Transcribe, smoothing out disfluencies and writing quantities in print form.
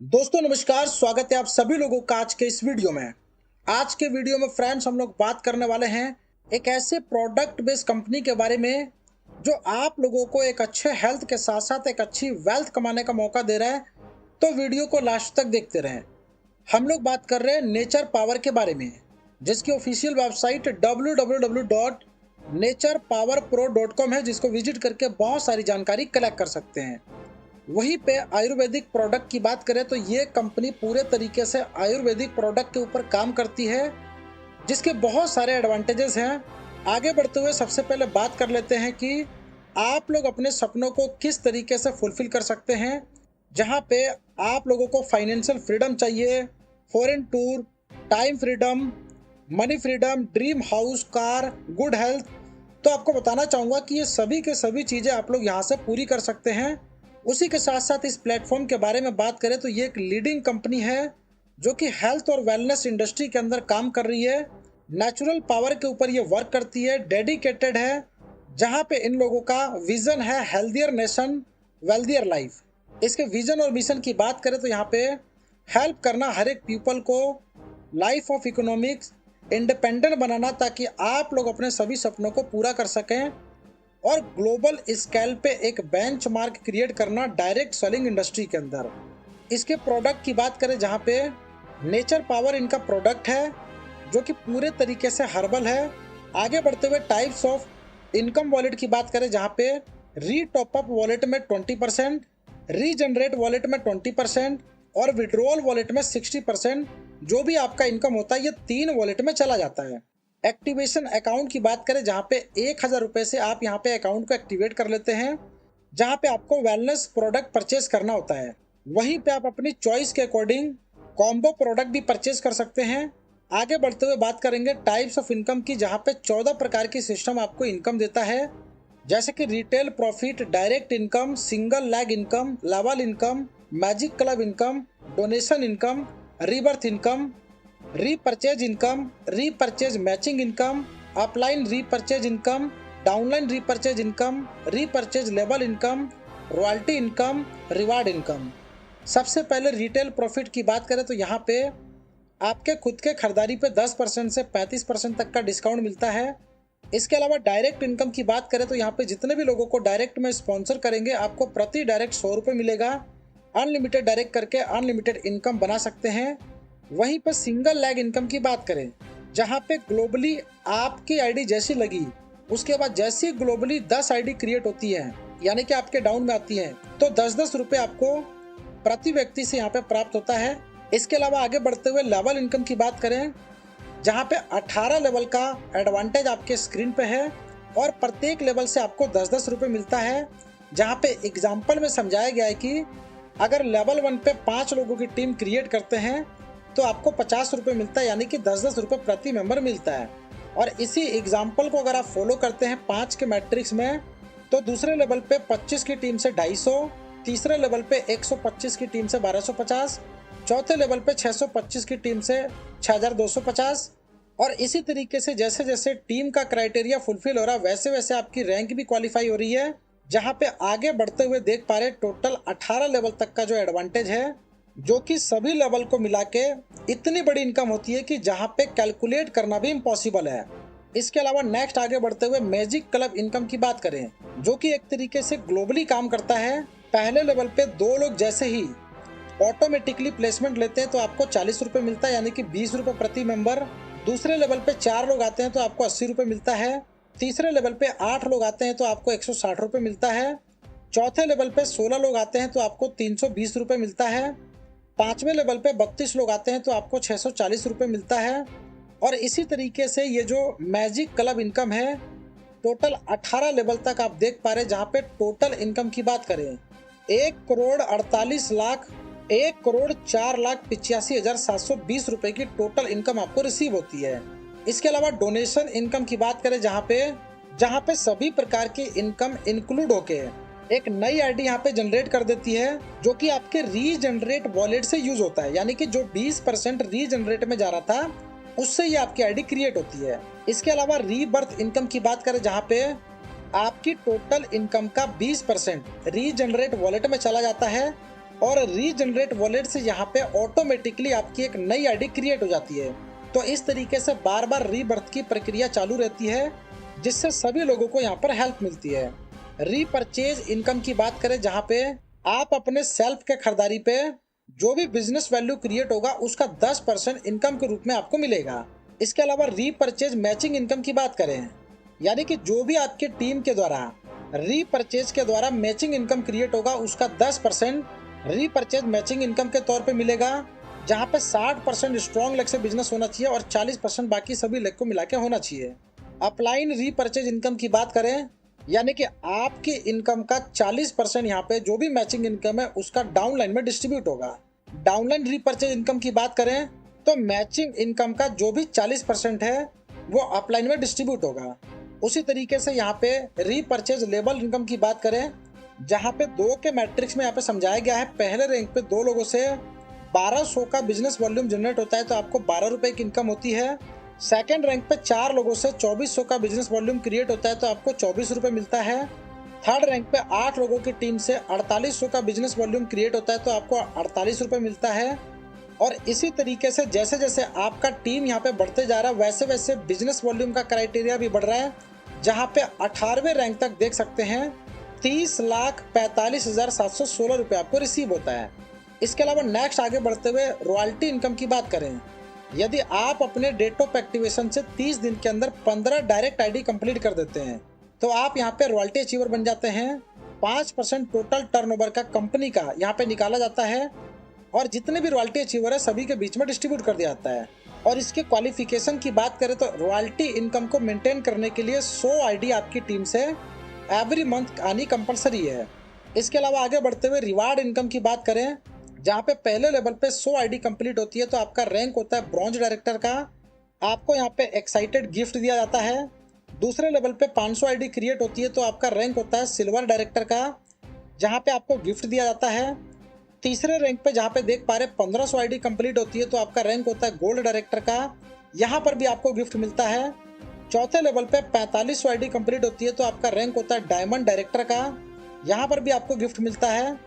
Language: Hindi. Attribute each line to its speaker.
Speaker 1: दोस्तों नमस्कार, स्वागत है आप सभी लोगों का आज के इस वीडियो में। आज के वीडियो में फ्रेंड्स हम लोग बात करने वाले हैं एक ऐसे प्रोडक्ट बेस्ड कंपनी के बारे में जो आप लोगों को एक अच्छे हेल्थ के साथ साथ एक अच्छी वेल्थ कमाने का मौका दे रहा है। तो वीडियो को लास्ट तक देखते रहें। हम लोग बात कर रहे हैं नेचर पावर के बारे में, जिसकी ऑफिशियल वेबसाइट www.naturepowerpro.com है, जिसको विजिट करके बहुत सारी जानकारी कलेक्ट कर सकते हैं। वहीं पे आयुर्वेदिक प्रोडक्ट की बात करें तो ये कंपनी पूरे तरीके से आयुर्वेदिक प्रोडक्ट के ऊपर काम करती है, जिसके बहुत सारे एडवांटेजेस हैं। आगे बढ़ते हुए सबसे पहले बात कर लेते हैं कि आप लोग अपने सपनों को किस तरीके से फुलफिल कर सकते हैं, जहां पे आप लोगों को फाइनेंशियल फ्रीडम चाहिए, foreign tour, time freedom, money freedom, dream house, car, good health. तो आपको बताना चाहूँगा कि ये सभी के सभी चीज़ें आप लोग यहाँ से पूरी कर सकते हैं। उसी के साथ साथ इस प्लेटफॉर्म के बारे में बात करें तो ये एक लीडिंग कंपनी है जो कि हेल्थ और वेलनेस इंडस्ट्री के अंदर काम कर रही है। नेचुरल पावर के ऊपर ये वर्क करती है, डेडिकेटेड है, जहां पे इन लोगों का विजन है हेल्दियर नेशन वेल्दियर लाइफ। इसके विजन और मिशन की बात करें तो यहाँ पे हेल्प करना हर एक पीपल को लाइफ ऑफ इकोनॉमिक्स इंडिपेंडेंट बनाना, ताकि आप लोग अपने सभी सपनों को पूरा कर सकें, और ग्लोबल स्केल पे एक बेंचमार्क क्रिएट करना डायरेक्ट सेलिंग इंडस्ट्री के अंदर। इसके प्रोडक्ट की बात करें जहां पे नेचर पावर इनका प्रोडक्ट है जो कि पूरे तरीके से हर्बल है। आगे बढ़ते हुए टाइप्स ऑफ इनकम वॉलेट की बात करें जहां पे री टॉपअप वॉलेट में 20%, रीजनरेट वॉलेट में 20% और विड्रॉल वॉलेट में 60%, जो भी आपका इनकम होता है ये 3 वॉलेट में चला जाता है। एक्टिवेशन अकाउंट की बात करें जहां पे 1000 रुपए से आप यहां पे अकाउंट को एक्टिवेट कर लेते हैं, जहां पे आपको वेलनेस प्रोडक्ट परचेज करना होता है। वहीं पे आप अपनी चॉइस के अकॉर्डिंग कॉम्बो प्रोडक्ट भी परचेज कर सकते हैं। आगे बढ़ते हुए बात करेंगे टाइप्स ऑफ इनकम की, जहां पे 14 प्रकार की सिस्टम आपको इनकम देता है, जैसे कि retail profit, direct income, single lag income, level income, magic club income, donation income, rebirth income, repurchase income, repurchase matching income, upline repurchase income, downline repurchase income, repurchase level income, royalty income, reward income. सबसे पहले रिटेल प्रॉफिट की बात करें तो यहाँ पे आपके खुद के खरीदारी पे 10% से 35% तक का डिस्काउंट मिलता है। इसके अलावा डायरेक्ट इनकम की बात करें तो यहाँ पे जितने भी लोगों को डायरेक्ट में स्पॉन्सर करेंगे आपको प्रति डायरेक्ट 100 रुपये मिलेगा। अनलिमिटेड डायरेक्ट करके अनलिमिटेड इनकम बना सकते हैं। वहीं पर सिंगल लैग इनकम की बात करें जहां पे ग्लोबली आपकी आईडी जैसी लगी, उसके बाद जैसी ग्लोबली 10 आईडी क्रिएट होती है, यानी कि आपके डाउन में आती है, तो 10-10 रुपये आपको प्रति व्यक्ति से यहाँ पे प्राप्त होता है। इसके अलावा आगे बढ़ते हुए लेवल इनकम की बात करें जहाँ पे 18 लेवल का एडवांटेज आपके स्क्रीन पे है, और प्रत्येक लेवल से आपको 10-10 रुपये मिलता है। जहाँ पे एग्जाम्पल में समझाया गया है कि अगर लेवल 1 पे 5 लोगों की टीम क्रिएट करते हैं तो आपको 50 रुपये मिलता है, यानी कि 10-10 रुपये प्रति मेंबर मिलता है। और इसी एग्जाम्पल को अगर आप फॉलो करते हैं 5 के मैट्रिक्स में, तो दूसरे लेवल पे 25 की टीम से 250, तीसरे लेवल पे 125 की टीम से 1250, चौथे लेवल पे 625 की टीम से 6250, और इसी तरीके से जैसे जैसे टीम का क्राइटेरिया फुलफिल हो रहा है वैसे वैसे आपकी रैंक भी क्वालिफाई हो रही है। जहाँ पे आगे बढ़ते हुए देख पा रहे टोटल 18 लेवल तक का जो एडवांटेज है, जो कि सभी लेवल को मिला के इतनी बड़ी इनकम होती है कि जहां पे कैलकुलेट करना भी इम्पॉसिबल है। इसके अलावा नेक्स्ट आगे बढ़ते हुए मैजिक क्लब इनकम की बात करें, जो कि एक तरीके से ग्लोबली काम करता है। पहले लेवल पे 2 लोग जैसे ही ऑटोमेटिकली प्लेसमेंट लेते हैं तो आपको 40 रुपये मिलता है, यानी कि 20 रुपये प्रति मेंबर। दूसरे लेवल पे 4 लोग आते हैं तो आपको 80 रुपये मिलता है। तीसरे लेवल पे 8 लोग आते हैं तो आपको 160 रुपये मिलता है। चौथे लेवल पे 16 लोग आते हैं तो आपको 320 रुपये मिलता है। 5वें लेवल पे 32 लोग आते हैं तो आपको 640 रुपये मिलता है। और इसी तरीके से ये जो मैजिक क्लब इनकम है टोटल 18 लेवल तक आप देख पा रहे हैं, जहाँ पे टोटल इनकम की बात करें 1,48,01,04,85,720 रुपये की टोटल इनकम आपको रिसीव होती है। इसके अलावा डोनेशन इनकम की बात करें जहाँ पे सभी प्रकार की इनकम इंक्लूड होके एक नई आईडी यहाँ पे जनरेट कर देती है, जो कि आपके रीजनरेट वॉलेट से यूज होता है, यानी कि जो 20% रीजनरेट में जा रहा था उससे ये आपकी आईडी क्रिएट होती है। इसके अलावा रीबर्थ इनकम की बात करें जहाँ पे आपकी टोटल इनकम का 20% रीजनरेट वॉलेट में चला जाता है, और रीजनरेट वॉलेट से यहाँ पे ऑटोमेटिकली आपकी एक नई आईडी क्रिएट हो जाती है। तो इस तरीके से बार बार रीबर्थ की प्रक्रिया चालू रहती है, जिससे सभी लोगों को यहाँ पर हेल्प मिलती है। रीपरचेज इनकम की बात करें, जहाँ पे आप अपने सेल्फ के खरीदारी पे जो भी बिजनेस वैल्यू क्रिएट होगा उसका 10% इनकम के रूप में आपको मिलेगा। इसके अलावा रीपरचेज मैचिंग इनकम की बात करें, यानी कि जो भी आपके टीम के द्वारा रीपरचेज के द्वारा मैचिंग इनकम क्रिएट होगा उसका 10% रीपरचेज मैचिंग इनकम के तौर पे मिलेगा, जहां पे 60% स्ट्रॉन्ग लेग से बिजनेस होना चाहिए और 40% बाकी सभी लेग को मिला के होना चाहिए। अपलाइन रीपरचेज इनकम की बात करें, यानी कि आपकी इनकम का 40% यहाँ पे जो भी मैचिंग इनकम है उसका डाउनलाइन में डिस्ट्रीब्यूट होगा। डाउनलाइन रीपरचेज इनकम की बात करें तो मैचिंग इनकम का जो भी 40% है वो अपलाइन में डिस्ट्रीब्यूट होगा। उसी तरीके से यहाँ पे रीपरचेज लेबल इनकम की बात करें, जहाँ पे 2 के मैट्रिक्स में यहाँ पे समझाया गया है। पहले रैंक पे 2 लोगों से 1200 का बिजनेस वॉल्यूम जनरेट होता है तो आपको 12 रुपए की इनकम होती है। सेकेंड रैंक पे 4 लोगों से 2400 का बिजनेस वॉल्यूम क्रिएट होता है तो आपको 24 रुपए मिलता है। थर्ड रैंक पे 8 लोगों की टीम से 4800 का बिजनेस वॉल्यूम क्रिएट होता है तो आपको 48 रुपए मिलता है। और इसी तरीके से जैसे जैसे आपका टीम यहाँ पे बढ़ते जा रहा है वैसे वैसे बिजनेस वॉल्यूम का क्राइटेरिया भी बढ़ रहा है, जहाँ पे 18वें रैंक तक देख सकते हैं 30,45,716 रुपए आपको रिसीव होता है। इसके अलावा नेक्स्ट आगे बढ़ते हुए रॉयल्टी इनकम की बात करें, यदि आप अपने डेट ऑफ एक्टिवेशन से 30 दिन के अंदर 15 डायरेक्ट आईडी कंप्लीट कर देते हैं तो आप यहाँ पे रॉयल्टी अचीवर बन जाते हैं। 5% टोटल टर्नओवर का कंपनी का यहाँ पे निकाला जाता है और जितने भी रॉयल्टी अचीवर है सभी के बीच में डिस्ट्रीब्यूट कर दिया जाता है। और इसके क्वालिफिकेशन की बात करें तो रॉयल्टी इनकम को मेंटेन करने के लिए 100 आईडी आपकी टीम से एवरी मंथ आनी कंपलसरी है। इसके अलावा आगे बढ़ते हुए रिवार्ड इनकम की बात करें, जहाँ पे पहले लेवल पे 100 आईडी कंप्लीट होती है तो आपका रैंक होता है ब्रॉन्ज डायरेक्टर का, आपको यहाँ पे एक्साइटेड गिफ्ट दिया जाता है। दूसरे लेवल पे 500 आईडी क्रिएट होती है तो आपका रैंक होता है सिल्वर डायरेक्टर का, जहाँ पे आपको गिफ्ट दिया जाता है। तीसरे रैंक पे जहाँ पे देख पा रहे 1500 आईडी कंप्लीट होती है तो आपका रैंक होता है गोल्ड डायरेक्टर का, यहाँ पर भी आपको गिफ्ट मिलता है। चौथे लेवल पे 4500 आईडी कंप्लीट होती है तो आपका रैंक होता है डायमंड डायरेक्टर का, यहाँ पर भी आपको गिफ्ट मिलता है।